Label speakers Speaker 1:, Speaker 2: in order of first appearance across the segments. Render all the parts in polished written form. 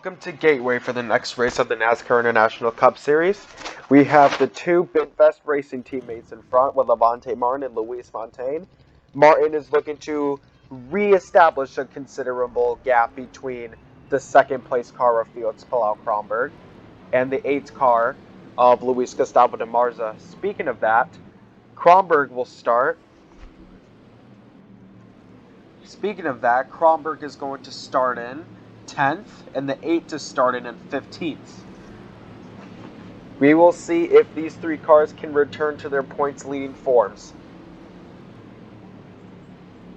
Speaker 1: Welcome to Gateway for the next race of the NASCAR International Cup Series. We have the two Bidvest Racing teammates in front with Levante Martin and Luis Fontaine. Martin is looking to re-establish a considerable gap between the second place car of Felix Palau-Kronberg and the 8th car of Luis Gustavo de Marza. Speaking of that, Kronberg will start. Kronberg is going to start in 10th, and the 8th is starting in 15th. We will see if these three cars can return to their points leading forms.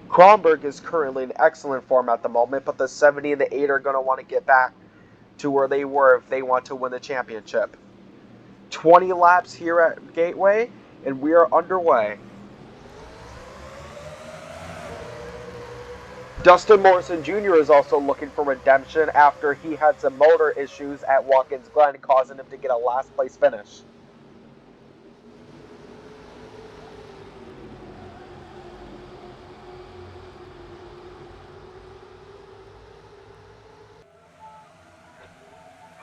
Speaker 1: Kronberg is currently in excellent form at the moment, but the 70 and the 8 are going to want to get back to where they were if they want to win the championship. 20 laps here at Gateway, and we are underway. Dustin Morrison Jr. is also looking for redemption after he had some motor issues at Watkins Glen, causing him to get a last place finish.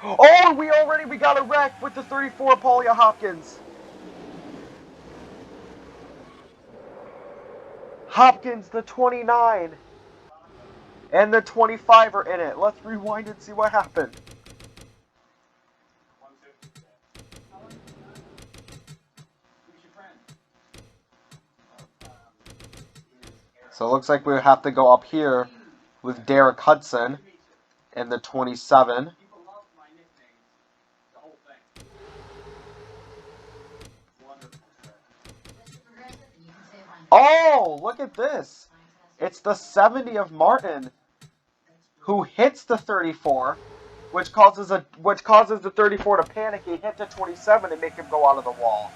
Speaker 1: Oh, we got a wreck with the 34 Paulia Hopkins. Hopkins, the 29. And the 25 are in it. Let's rewind and see what happened. So it looks like we have to go up here with Derek Hudson and the 27. Oh, look at this. It's the 70 of Martin who hits the 34, which causes the 34 to panic. He hit the 27 and make him go out of the wall.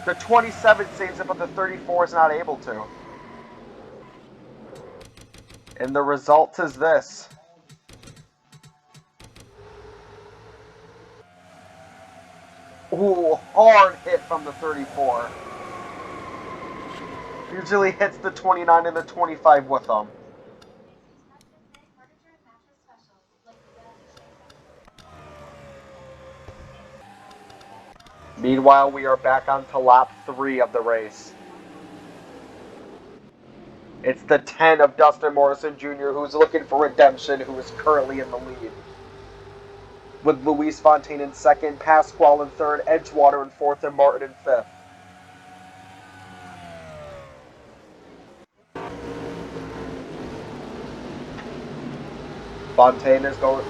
Speaker 1: The 27 saves it, but the 34 is not able to. And the result is this. Ooh, hard hit from the 34. Usually hits the 29 and the 25 with them. Meanwhile, we are back on to lap 3 of the race. It's the 10 of Dustin Morrison Jr. who's looking for redemption, who is currently in the lead. With Luis Fontaine in 2nd, Pasquale in 3rd, Edgewater in 4th, and Martin in 5th. Fontaine is going...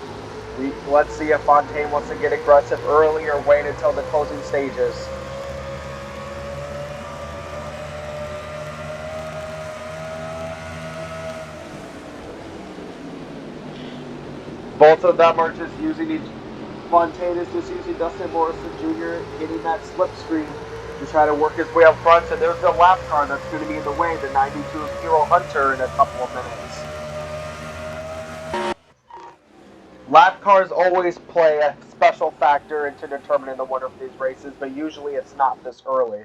Speaker 1: Let's see if Fontaine wants to get aggressive early or wait until the closing stages. Both of them are just using Fontaine is just using Dustin Morrison Jr. getting that slipstream to try to work his way up front. So there's the lap car that's going to be in the way, the 92 of Hero Hunter in a couple of minutes. Lap cars always play a special factor into determining the winner of these races, but usually it's not this early.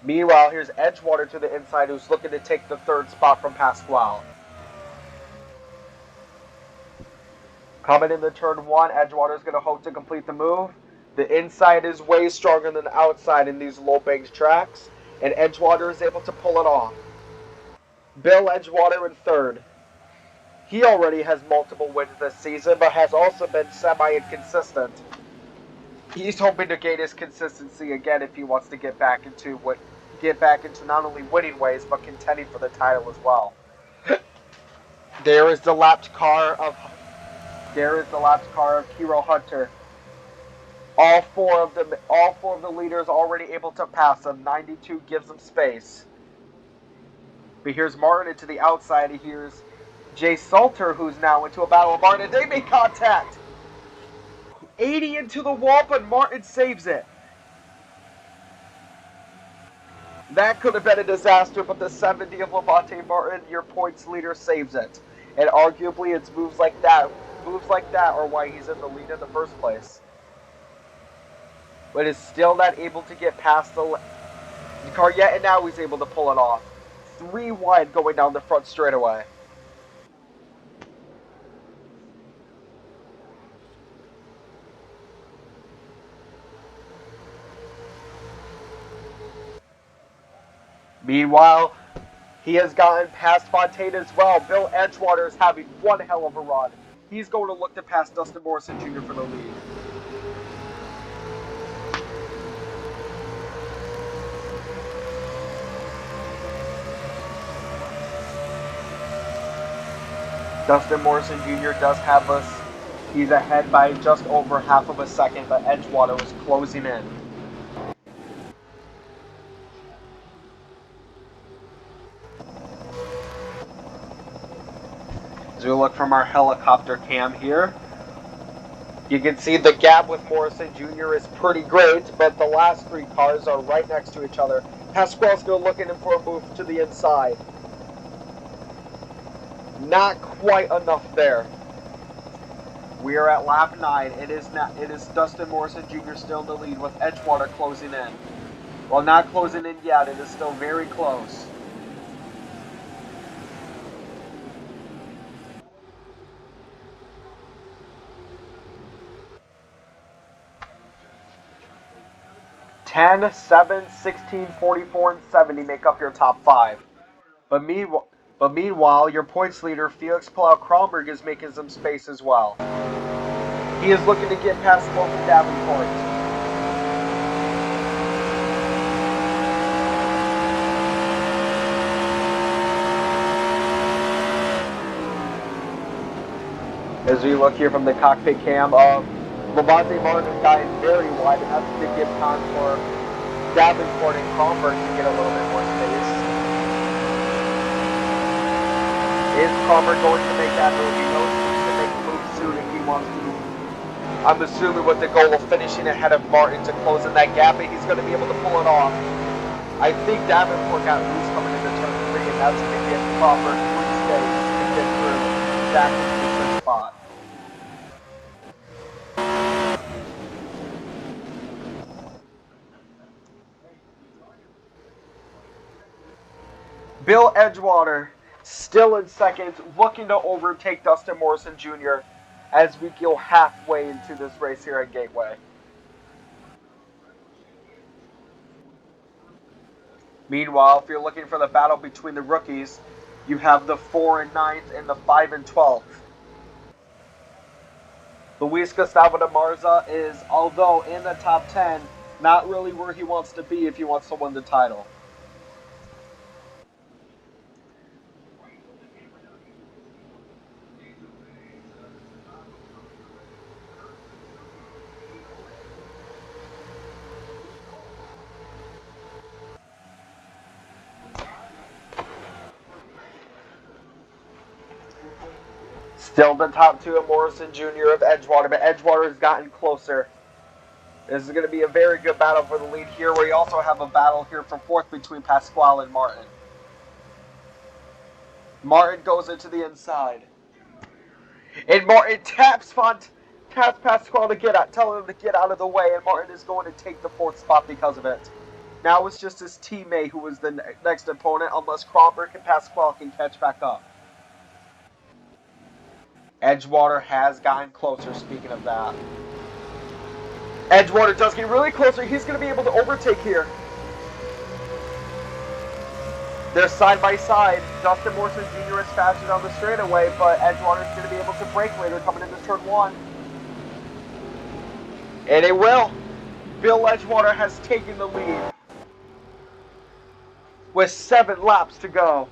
Speaker 1: Meanwhile, here's Edgewater to the inside, who's looking to take the 3rd spot from Pasquale. Coming in the turn 1, Edgewater is going to hope to complete the move. The inside is way stronger than the outside in these low-banked tracks, and Edgewater is able to pull it off. Bill Edgewater in 3rd. He already has multiple wins this season, but has also been semi-inconsistent. He's hoping to gain his consistency again if he wants to get back into not only winning ways, but contending for the title as well. There is the lapped car of Hero Hunter. All four of the leaders already able to pass him. 92 gives him space. But here's Martin into the outside. Here's Jay Salter, who's now into a battle with Martin. They make contact. 80 into the wall, but Martin saves it. That could have been a disaster, but the 70 of Levante Martin, your points leader, saves it. And arguably, it's moves like that are why he's in the lead in the first place. But is still not able to get past the car yet, and now he's able to pull it off. 3 wide going down the front straightaway. Meanwhile, he has gotten past Fontaine as well. Bill Edgewater is having one hell of a run. He's going to look to pass Dustin Morrison Jr. for the lead. Dustin Morrison Jr. does have us. He's ahead by just over half of a second, but Edgewater was closing in. As we look from our helicopter cam here, you can see the gap with Morrison Jr. is pretty great, but the last three cars are right next to each other. Pasquale's still looking for a move to the inside. Not quite enough there. We are at lap 9. It is Dustin Morrison Jr. still in the lead with Edgewater closing in. Well, not closing in yet. It is still very close. (10, 7, 16, 44, and 70 make up your top 5. But meanwhile, your points leader, Felix Palau-Kronberg, is making some space as well. He is looking to get past Logan Davenport. As we look here from the cockpit cam of Levante Martin has gotten very wide, and that's to give time for Davenport and Kronberg to get a little bit more space. Is Kronberg going to make that move? He knows he needs to make a move soon if he wants to. I'm assuming with the goal of finishing ahead of Martin to close in that gap, and he's going to be able to pull it off. I think Davenport got loose coming into turn 3, and that's going to give Kronberg 3 stays to get through that consistent spot. Bill Edgewater still in second, looking to overtake Dustin Morrison Jr. as we go halfway into this race here at Gateway. Meanwhile, if you're looking for the battle between the rookies, you have the 4 and 9th and the 5 and 12th. Luis Gustavo de Marza is, although in the top 10, not really where he wants to be if he wants to win the title. Still the top 2 of Morrison Jr. of Edgewater, but Edgewater has gotten closer. This is going to be a very good battle for the lead here. We also have a battle here for 4th between Pasquale and Martin. Martin goes into the inside. And Martin taps Pasquale to telling him to get out of the way, and Martin is going to take the 4th spot because of it. Now it's just his teammate who is the next opponent, unless Kronberg and Pasquale can catch back up. Edgewater has gotten closer, speaking of that. Edgewater does get really closer. He's going to be able to overtake here. They're side by side. Dustin Morrison Jr. is faster down the straightaway, but Edgewater is going to be able to brake later coming into turn 1. And it will. Bill Edgewater has taken the lead with 7 laps to go.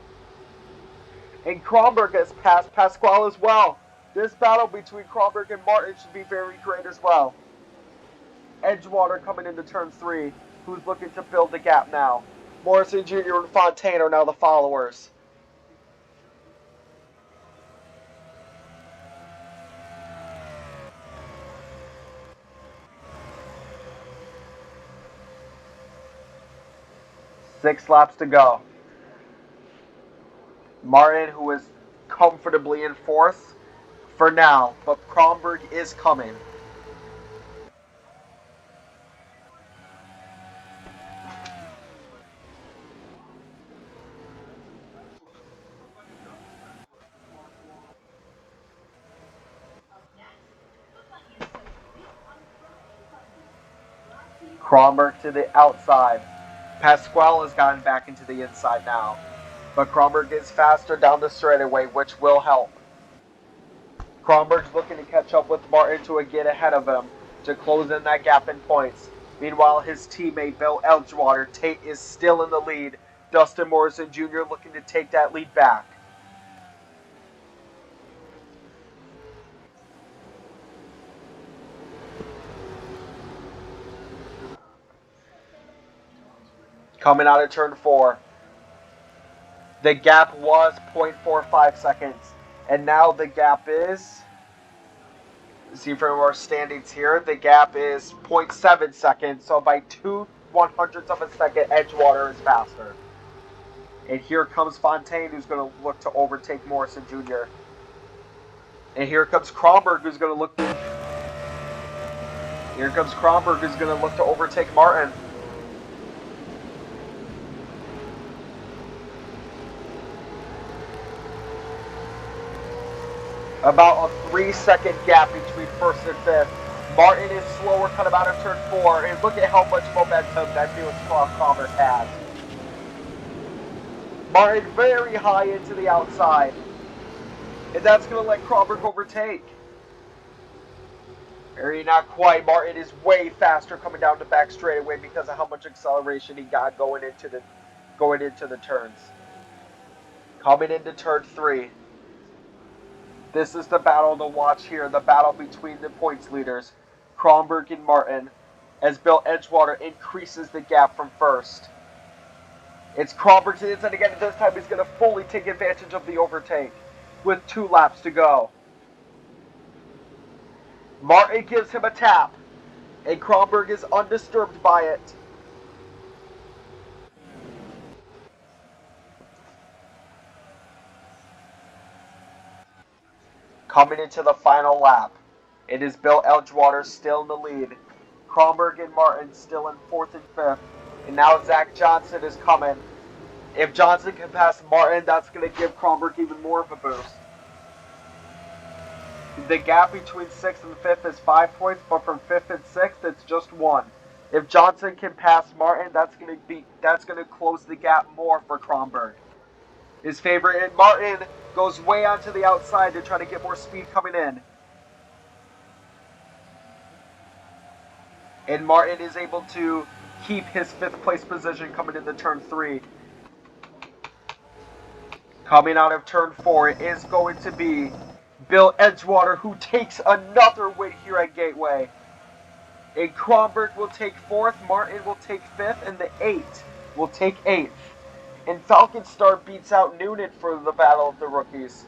Speaker 1: And Kronberg has passed Pasquale as well. This battle between Kronberg and Martin should be very great as well. Edgewater coming into turn 3, who's looking to build the gap now. Morrison Jr. and Fontaine are now the followers. Six laps to go. Martin, who is comfortably in 4th for now, but Kronberg is coming. Kronberg to the outside. Pasquale has gotten back into the inside now, but Kronberg is faster down the straightaway, which will help. Kronberg's looking to catch up with Martin to get ahead of him to close in that gap in points. Meanwhile, his teammate Bill Edgewater is still in the lead. Dustin Morrison Jr. looking to take that lead back. Coming out of turn 4. The gap was 0.45 seconds. And now the gap is, see from our standings here, the gap is 0.7 seconds. So by 2/100ths of a second, Edgewater is faster. And here comes Fontaine, who's going to look to overtake Morrison Jr. And here comes Kronberg, who's going to look to... Here comes Kronberg, who's going to look to overtake Martin. About a 3-second gap between first and fifth. Martin is slower coming out of turn 4. And look at how much momentum that Felix Kronberg has. Martin very high into the outside. And that's going to let Kronberg overtake. Very not quite. Martin is way faster coming down the back straightaway because of how much acceleration he got going into the turns. Coming into turn 3. This is the battle to watch here, the battle between the points leaders, Kronberg and Martin, as Bill Edgewater increases the gap from first. It's Kronberg to the inside again, and this time he's going to fully take advantage of the overtake with 2 laps to go. Martin gives him a tap, and Kronberg is undisturbed by it. Coming into the final lap, it is Bill Edgewater still in the lead. Kronberg and Martin still in 4th and 5th. And now Zach Johnson is coming. If Johnson can pass Martin, that's going to give Kronberg even more of a boost. The gap between 6th and 5th is 5 points, but from 5th and 6th, it's just 1. If Johnson can pass Martin, that's going to close the gap more for Kronberg. His favorite, and Martin goes way onto the outside to try to get more speed coming in. And Martin is able to keep his 5th place position coming into turn 3. Coming out of turn 4 is going to be Bill Edgewater, who takes another win here at Gateway. And Kronberg will take 4th, Martin will take 5th, and the 8 will take 8th. And Falcon Star beats out Noonan for the Battle of the Rookies.